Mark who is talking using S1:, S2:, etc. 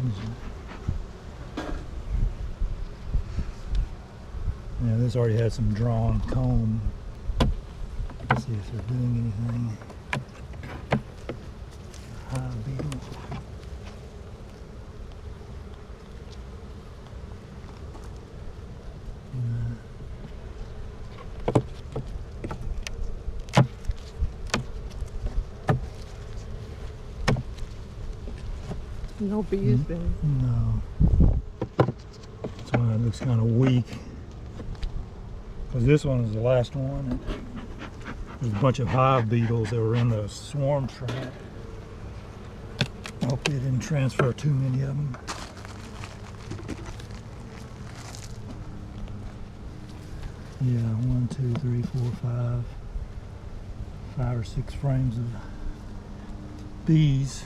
S1: frames. Yeah, this already had some drawn comb. Let's see if they're doing anything. Hive beetle.
S2: No bees there.
S1: No. That's why it looks kind of weak. Because this one is the last one. There's a bunch of hive beetles that were in the swarm trap. I hope they didn't transfer too many of them. Yeah, 1, 2, 3, 4, 5 or 6 frames of bees.